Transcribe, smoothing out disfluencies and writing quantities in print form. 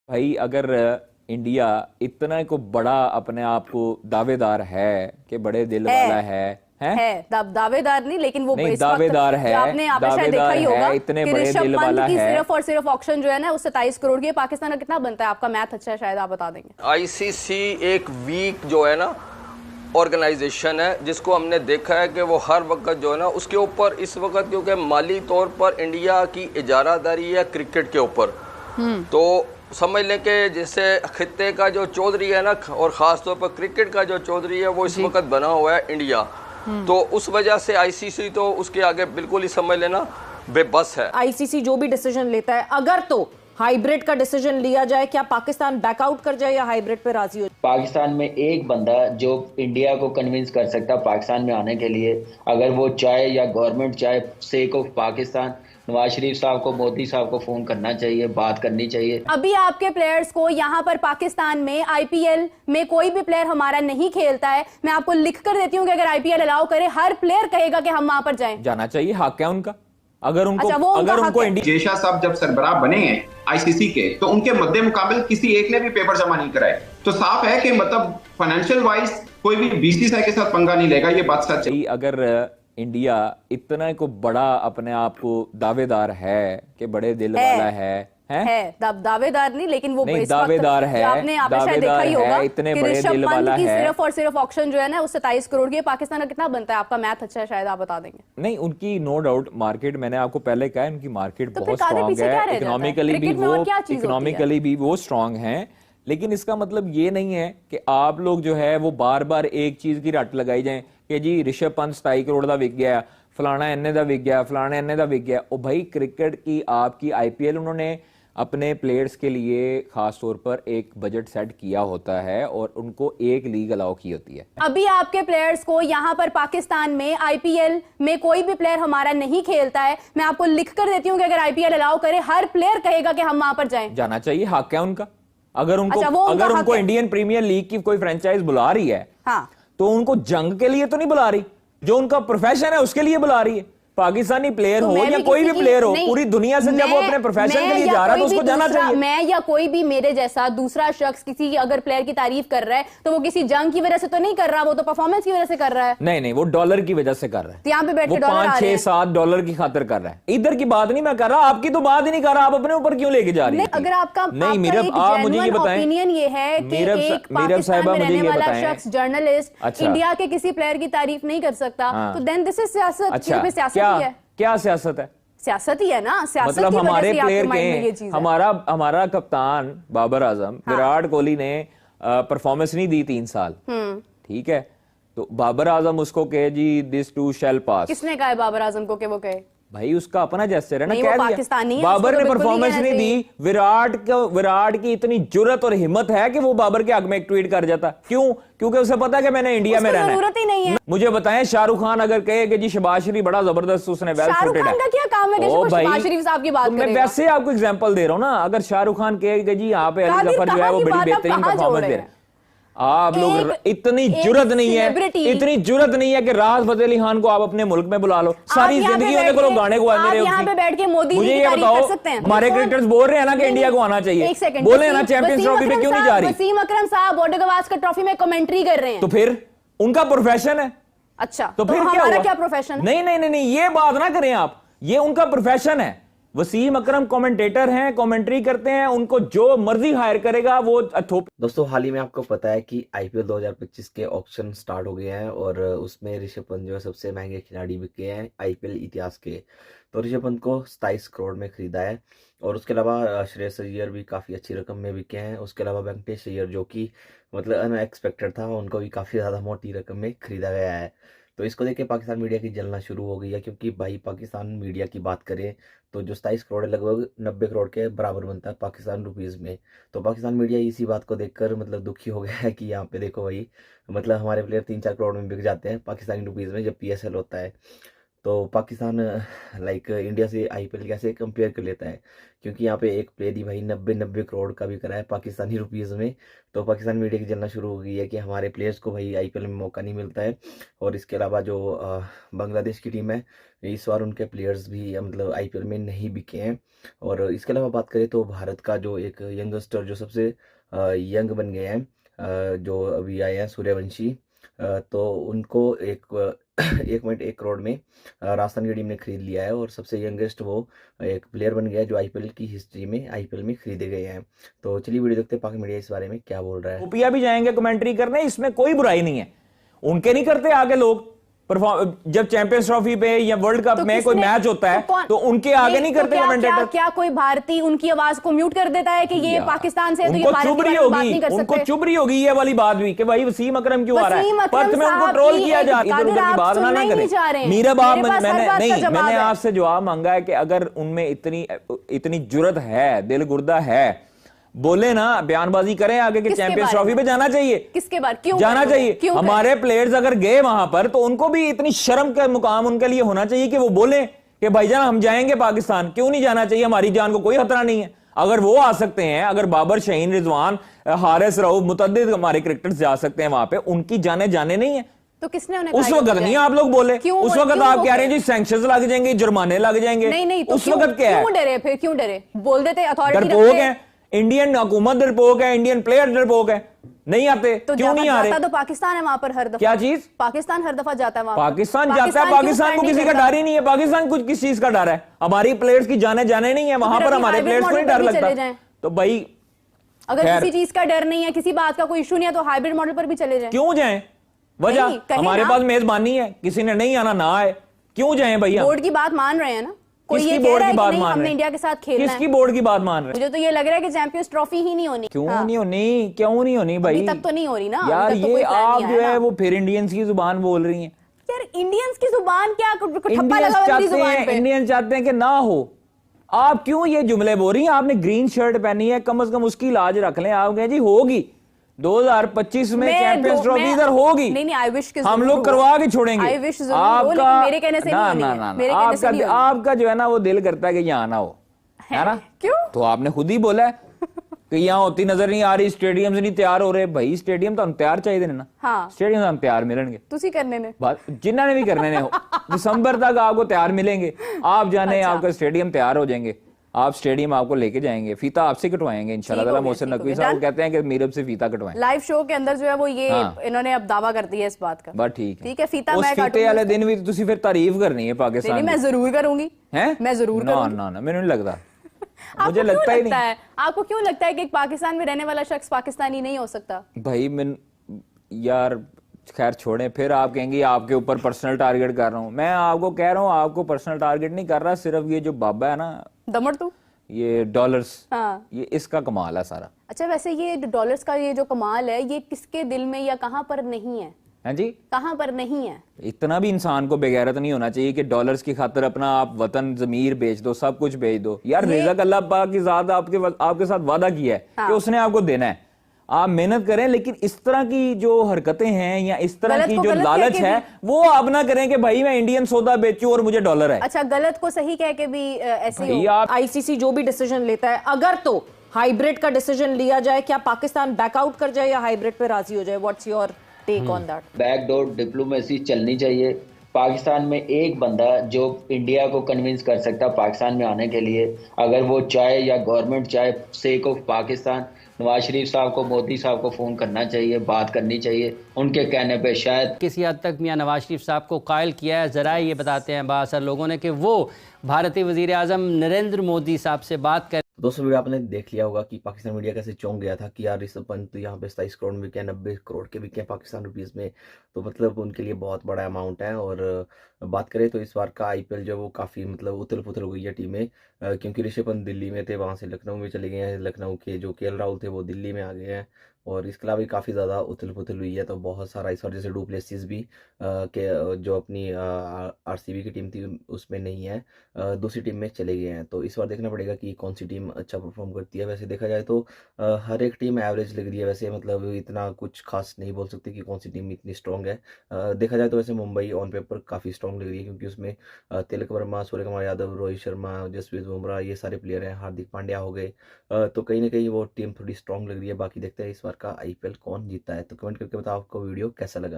भाई अगर इंडिया इतना को बड़ा अपने आप को दावेदार है कि बड़े दिल वाला है है दावेदार नहीं, लेकिन वो नहीं इस वक्त दावेदार है, जो आपने यहाँ पे शायद देखा दावेदार ही होगा है, इतने कि बड़े ऋषभ दिल पंत वाला की है। सिर्फ और सिर्फ ऑक्शन जो है ना, उससे 23 करोड़ की है। पाकिस्तान का कितना बनता है? आपका मैथ अच्छा है, शायद आप बता देंगे। आईसीसी एक वीक जो है ना ऑर्गेनाइजेशन है, जिसको हमने देखा है कि वो हर वक्त जो है ना उसके ऊपर इस वक्त, क्योंकि माली तौर पर इंडिया की इजारादारी है क्रिकेट के ऊपर, तो समझ लें कि जैसे खित्ते का जो चौधरी है ना, और ख़ास तौर पर क्रिकेट का जो चौधरी है, वो इस वक्त बना हुआ है इंडिया। तो उस वजह से आईसीसी तो उसके आगे बिल्कुल ही समझ लेना बेबस है। आईसीसी जो भी डिसीजन लेता है, अगर तो हाइब्रिड का डिसीजन लिया जाए, क्या पाकिस्तान बैकआउट कर जाए या हाइब्रिड पे राजी हो? पाकिस्तान में एक बंदा जो इंडिया को कन्विंस कर सकता पाकिस्तान में आने के लिए, अगर वो चाहे या गवर्नमेंट चाहे, सेक ऑफ पाकिस्तान, नवाज शरीफ साहब को, मोदी साहब को फोन करना चाहिए, बात करनी चाहिए। अभी आपके प्लेयर्स को यहाँ पर पाकिस्तान में आईपीएल में कोई भी प्लेयर हमारा नहीं खेलता है, मैं आपको लिख कर देती हूँ कि अगर आईपीएल अलाउ करे, हर प्लेयर कहेगा कि हम वहां पर जाएं। जाना चाहिए, हक है उनका। अगर उनको अच्छा, अगर उनको इंडिया जेशा साहब जब सरबराह बने हैं आईसीसी के, तो उनके मद्दे मुकाबिल किसी एक ने भी पेपर जमा नहीं कराए, तो साफ है कि मतलब फाइनेंशियल वाइज कोई भी बीसीसीआई के साथ पंगा नहीं लेगा, ये बात सच है। अगर इंडिया इतना को बड़ा अपने आप को दावेदार है कि बड़े दिल वाला दावेदार नहीं, लेकिन वो नहीं इस वक्त दावेदार है, जो आपने यहाँ पे शायद देखा ही होगा इतने कि बड़े ऋषभ दिल पंत वाला की है। सिर्फ और सिर्फ ऑक्शन जो है ना, उससे 23 करोड़ की है। पाकिस्तान का कितना बनता है? आपका मैथ अच्छा है, शायद आप बता देंगे। नहीं, उनकी नो डाउट मार्केट, मैंने आपको पहले कहा है, उनकी मार्केट तो बहुत फिर काले स्ट्रांग पीछे क्या रह है, जाता है? इकोनॉमिकली भी क्रिकेट में वो और क्या चीज होती है? स्ट्रांग है। लेकिन इसका मतलब ये नहीं है कि आप लोग जो है वो बार बार एक चीज की रट लगाई जाए कि जी ऋषभ पंत 27 करोड़ का विक गया, फलाना इन्ने का विक गया, फलाना इन्ने का विक गया। ओ भाई, क्रिकेट की आपकी आईपीएल उन्होंने अपने प्लेयर्स के लिए खास तौर पर एक बजट सेट किया होता है और उनको एक लीग अलाउ की होती है। अभी आपके प्लेयर्स को यहाँ पर पाकिस्तान में आईपीएल में कोई भी प्लेयर हमारा नहीं खेलता है, मैं आपको लिख कर देती हूँ कि अगर आईपीएल अलाउ करे, हर प्लेयर कहेगा कि हम वहां पर जाएं। जाना चाहिए, हक है उनका। अगर उनको अच्छा, अगर उनको इंडियन प्रीमियर लीग की कोई फ्रेंचाइज बुला रही है, हाँ, तो उनको जंग के लिए तो नहीं बुला रही, जो उनका प्रोफेशन है उसके लिए बुला रही है। पाकिस्तानी प्लेयर तो हो या कोई भी प्लेयर हो, पूरी दुनिया से जब वो अपने प्रोफेशन के लिए जा रहा है तो उसको जाना चाहिए। मैं या कोई भी मेरे जैसा दूसरा शख्स किसी अगर प्लेयर की तारीफ कर रहा है, तो वो किसी जंग की वजह से तो नहीं कर रहा, वो तो परफॉर्मेंस की वजह से कर रहा है। नहीं नहीं, वो डॉलर की वजह से कर रहा है। तो यहाँ पे बैठ वो के डॉलर 5, 6, 7 डॉलर की खातिर कर रहा है। इधर की बात नहीं मैं कर रहा, आपकी तो बात ही नहीं कर रहा, आप अपने ऊपर क्यों लेके जा रही है? अगर आपका नहीं, मेरा आप मुझे ये बताएं, ओपिनियन ये है कि एक पाकिस्तान में रहने वाला शख्स, जर्नलिस्ट, इंडिया के किसी प्लेयर की तारीफ नहीं कर सकता, तो देन दिस इज सियासत। अच्छा, सियासत ही है। क्या सियासत है? सियासत ही है ना, सियासत मतलब की वजह हमारे से प्लेयर आपके माइंड में ये के चीज है। हमारा कप्तान बाबर आजम, विराट कोहली ने परफॉर्मेंस नहीं दी 3 साल, ठीक है, तो बाबर आजम उसको कहे जी दिस टू शैल पास। किसने कहा है बाबर आजम को कि वो कहे? भाई उसका अपना जेस्चर है ना, नहीं, कह वो दिया। पाकिस्तानी है, बाबर उसको ने तो बिल्कुल परफॉर्मेंस नहीं नहीं कहना दी। विराट की इतनी जुर्रत और हिम्मत है कि वो बाबर के हक में एक ट्वीट कर जाता। क्यों? क्योंकि उसे पता है कि मैंने इंडिया में रहना है। जरूरत ही नहीं है। मुझे बताएं, शाहरुख खान अगर कहे कि जी शहबाज शरीफ बड़ा जबरदस्त, उसने वेल शाहरुख फुटेड खान है, का क्या काम है कि ओ भाई, शहबाज शरीफ साहब की बात तो मैं करेगा? वैसे आपको एग्जांपल दे रहा हूं ना। अगर शाहरुख खान कहे कि जी यहाँ पे अली जफर जो है वो बड़ी बेहतरीन परफॉर्मेंस दे रहे हैं, आप लोग इतनी जुर्रत नहीं है, इतनी जुर्रत नहीं है कि राहत फतेह अली खान को आप अपने मुल्क में बुला लो। सारी जिंदगी उन्हें को गाने को आने रहे हो। यहाँ पे बैठ के मोदी मुझे की ये तारीफ बताओ, कर सकते हैं? हमारे क्रिकेटर्स बोल रहे हैं ना कि इंडिया को आना चाहिए, एक सेकंड, बोले ना चैंपियंस ट्रॉफी पे क्यों नहीं जा रही? वसीम अकरम साहब बॉर्डर गवास्कर ट्रॉफी में कमेंट्री कर रहे हैं, तो फिर उनका प्रोफेशन है। अच्छा, तो फिर हमारा क्या प्रोफेशन? नहीं नहीं नहीं, ये बात ना करें आप, ये उनका प्रोफेशन है। वसीम अकरम कमेंटेटर हैं, कमेंट्री करते हैं, उनको जो मर्जी हायर करेगा वो थोप। दोस्तों, हाल ही में आपको पता है कि आईपीएल 2025 के ऑक्शन स्टार्ट हो गए हैं और उसमें ऋषभ पंत जो है सबसे महंगे खिलाड़ी बिके हैं आईपीएल इतिहास के। तो ऋषभ पंत को 27 करोड़ में खरीदा है और उसके अलावा श्रेयस अय्यर भी काफ़ी अच्छी रकम में बिके हैं। उसके अलावा वेंकटेश अय्यर जो कि मतलब अनएक्सपेक्टेड था, उनको भी काफ़ी ज़्यादा मोटी रकम में खरीदा गया है। तो इसको देख के पाकिस्तान मीडिया की जलना शुरू हो गई है, क्योंकि भाई पाकिस्तान मीडिया की बात करें तो जो 27 करोड़ है लगभग 90 करोड़ के बराबर बनता है पाकिस्तान रुपीज़ में। तो पाकिस्तान मीडिया इसी बात को देखकर मतलब दुखी हो गया है कि यहाँ पे देखो भाई, मतलब हमारे प्लेयर 3-4 करोड़ में बिक जाते हैं पाकिस्तानी रुपीज़ में जब पीएसएल होता है। तो पाकिस्तान लाइक इंडिया से आईपीएल कैसे कंपेयर कर लेता है, क्योंकि यहाँ पे एक प्लेयर ही भाई 90 करोड़ का भी करा है पाकिस्तानी रुपीज़ में। तो पाकिस्तान मीडिया की जलना शुरू हो गई है कि हमारे प्लेयर्स को भाई आईपीएल में मौका नहीं मिलता है। और इसके अलावा जो बांग्लादेश की टीम है, इस बार उनके प्लेयर्स भी मतलब आईपीएल में नहीं बिके हैं। और इसके अलावा बात करें तो भारत का जो एक यंगस्टर जो सबसे यंग बन गए हैं, जो अभी आए हैं सूर्यवंशी, तो उनको 1.1 करोड़ में राजस्थान की टीम ने खरीद लिया है। और सबसे यंगेस्ट वो एक प्लेयर बन गया है जो आईपीएल की हिस्ट्री में आईपीएल में खरीदे गए हैं। तो चलिए वीडियो देखते हैं पाक मीडिया इस बारे में क्या बोल रहा है। ओपिया भी जाएंगे कमेंट्री करने, इसमें कोई बुराई नहीं है। उनके नहीं करते आगे लोग परफॉर्म, जब चैंपियंस ट्रॉफी पे या वर्ल्ड कप में कोई मैच होता है तो उनके आगे नहीं करते कमेंटेटर। क्या कोई भारतीय उनकी आवाज को म्यूट कर देता है कि ये पाकिस्तान से है तो ये भारत चुभ की रही बात नहीं होगी, कर सकते? उनको चुभ रही होगी ये वाली बात भी कि भाई वसीम अकरम क्यों आ रहा है, पर्थ में उनको ट्रोल किया जा रहा है। इधर उधर की बात ना करें। मीरा बाप मैंने आपसे जवाब मांगा है कि अगर उनमें इतनी जुर्रत है, दिल गुर्दा है, बोले ना, बयानबाजी करें आगे के चैंपियंस ट्रॉफी पे जाना चाहिए। किसके बारे? क्यों जाना चाहिए? क्यों हमारे प्लेयर्स अगर गए वहां पर तो उनको भी इतनी शर्म का मुकाम उनके लिए होना चाहिए कि वो बोले कि भाईजान हम जाएंगे पाकिस्तान। क्यों नहीं जाना चाहिए? हमारी जान को कोई खतरा नहीं है। अगर वो आ सकते हैं, अगर बाबर, शाहीन, रिजवान, हारिस रऊफ, मुतअद्दिद हमारे क्रिकेटर्स जा सकते हैं वहां पे, उनकी जाने नहीं है तो किसने उन्हें उस वक्त नहीं आप लोग बोले। उस वक्त आप कह रहे हैं जी सैंक्शंस लग जाएंगे, जुर्माने लग जाएंगे। नहीं तो उस वक्त क्या है? क्यों डरे? फिर क्यों डरे? बोल देते अथॉरिटी डरपोक है, इंडियन हुकूमत डरपोक है, इंडियन प्लेयर डरपोक है, नहीं आते तो क्यों नहीं आ रहे? तो पाकिस्तान है वहां पर हर दफा। क्या चीज? पाकिस्तान हर दफा जाता है वहां। पाकिस्तान जाता है, पाकिस्तान को किसी का डर ही नहीं है। पाकिस्तान कुछ किस चीज का डर है? हमारी प्लेयर्स की जाने नहीं है वहां पर, हमारे प्लेयर्स को नहीं डर लगता। तो भाई अगर किसी चीज का डर नहीं है, किसी बात का कोई इशू नहीं है, तो हाइब्रिड मॉडल पर भी चले जाएं। क्यों जाएं? वजह हमारे पास मेजबानी है, किसी ने नहीं आना ना आए, क्यों जाएं भैया? बोर्ड की बात मान रहे हैं ना? कोई ये बोर्ड की बात मान रहे हमने इंडिया के साथ खेलना है? किसकी बोर्ड की बात मान रहे हैं? मुझे तो ये लग रहा है कि चैंपियंस ट्रॉफी ही नहीं होनी। क्यों नहीं होनी? क्यों नहीं होनी भाई? अभी तक तो नहीं हो रही ना यार। ये आप जो है वो फिर इंडियंस की जुबान बोल रही हैं। यार इंडियंस की जुबान क्या ठप्पा इंडियंस लगा हुआ है चाहते हैं, इंडियंस चाहते हैं कि ना हो। आप क्यों ये जुमले बोल रही हैं? आपने ग्रीन शर्ट पहनी है, कम से कम उसकी लाज रख लें। आप कहें जी होगी 2025 में चैंपियंस ट्रॉफी इधर होगी। नहीं आई विश हम लोग करवा के छोड़ेंगे। आपका मेरे कहने से नहीं, आपका जो है ना वो दिल करता है कि यहाँ ना हो, है ना? क्यों? तो आपने खुद ही बोला है कि यहाँ होती नजर नहीं आ रही, स्टेडियम से नहीं तैयार हो रहे। भाई स्टेडियम तो हम तैयार चाहिए ना। हाँ। स्टेडियम तो हम तैयार मिलेंगे, तुसी करने ने बात जिन्होंने भी करने ने हो। दिसंबर तक आपको तैयार मिलेंगे, आप जाने आपका स्टेडियम तैयार हो जाएंगे। आप स्टेडियम आपको लेके जाएंगे, फीता आपसे कटवाएंगे इंशाल्लाह ताला। मोहसिन नकवी साहब कहते हैं कि मीरब से फीता कटवाएं। लाइव शो के अंदर जो है वो ये इन्होंने अब दावा कर दिया इस बात का। बस ठीक है फीता उस मैं फीते वाले दिन भी तुसी फिर तारीफ करनी है पाकिस्तान। मैं जरूर करूंगी। मैं जरूर करूंगी। ना मेरे नहीं लगता। मुझे लगता ही नहीं। आपको क्यों लगता है कि पाकिस्तान में रहने वाला शख्स पाकिस्तानी नहीं हो सकता? भाई यार खैर छोड़ें, फिर आप कहेंगे आपके ऊपर पर्सनल टारगेट कर रहा हूं। मैं आपको कह रहा हूं आपको पर्सनल टारगेट नहीं कर रहा, सिर्फ ये जो बाबा है ना दमड़ तू, ये डॉलर्स, हाँ। ये इसका कमाल है सारा। अच्छा वैसे ये डॉलर्स का ये जो कमाल है ये किसके दिल में या कहां पर नहीं है? हैं जी? कहां पर नहीं है? इतना भी इंसान को बेगैरत नहीं होना चाहिए कि डॉलर्स की खातिर अपना आप वतन ज़मीर बेच दो, सब कुछ बेच दो। यार रिज़्क अल्लाह पाक की ज़ात आपके साथ वादा किया है कि उसने आपको देना है। आप मेहनत करें, लेकिन इस तरह की जो हरकतें हैं या इस तरह की जो लालच है वो आप ना करें कि भाई मैं इंडियन सौदा बेचूं और मुझे डॉलर है। अच्छा गलत को सही कह के भी ऐसे ही आईसीसी जो भी डिसीजन लेता है, अगर तो हाइब्रिड का डिसीजन लिया जाए, क्या पाकिस्तान बैकआउट कर जाए या हाइब्रिड पे राजी हो जाए? What's your take on that? Backdoor diplomacy चलनी चाहिए। पाकिस्तान में एक बंदा जो इंडिया को कन्विंस कर सकता पाकिस्तान में आने के लिए, अगर वो चाहे या गवर्नमेंट चाहे, सेक ऑफ पाकिस्तान नवाज शरीफ साहब को, मोदी साहब को फ़ोन करना चाहिए, बात करनी चाहिए। उनके कहने पे शायद किसी हद तक मियां नवाज शरीफ साहब को कायल किया है। ज़रा ये बताते हैं बासर लोगों ने कि वो भारतीय वज़ीर आज़म नरेंद्र मोदी साहब से बात कर। दोस्तों वीडियो आपने देख लिया होगा कि पाकिस्तान मीडिया कैसे चौंक गया था कि यार ऋषभ पंत यहाँ पे 27 करोड़ में बिके, 90 करोड़ के बिके पाकिस्तान रुपीज़ में। तो मतलब उनके लिए बहुत बड़ा अमाउंट है। और बात करें तो इस बार का आईपीएल जो वो काफ़ी मतलब उथल पुथल हो गई है टीमें, क्योंकि ऋषभ पंत दिल्ली में थे, वहाँ से लखनऊ में चले गए हैं। लखनऊ के जो केएल राहुल थे वो दिल्ली में आ गए हैं। और इसके अलावा भी काफ़ी ज़्यादा उथल पुथल हुई है। तो बहुत सारा इस बार जैसे डुप्लेसिस भी के जो अपनी आरसीबी की टीम थी उसमें नहीं है, दूसरी टीम में चले गए हैं। तो इस बार देखना पड़ेगा कि कौन सी टीम अच्छा परफॉर्म करती है। वैसे देखा जाए तो हर एक टीम एवरेज लग रही है वैसे, मतलब इतना कुछ खास नहीं बोल सकते कि कौन सी टीम इतनी स्ट्रॉन्ग है। देखा जाए तो वैसे मुंबई ऑन पेपर काफ़ी स्ट्रॉन्ग लग रही है, क्योंकि उसमें तिलक वर्मा, सूर्य कुमार यादव, रोहित शर्मा, जसप्रीत बुमराह ये सारे प्लेयर हैं, हार्दिक पांड्या हो गए। तो कहीं ना कहीं वो टीम थोड़ी स्ट्रॉन्ग लग रही है। बाकी देखते हैं इस बार का आईपीएल कौन जीतता है। तो कमेंट करके बताओ आपको वीडियो कैसा लगा।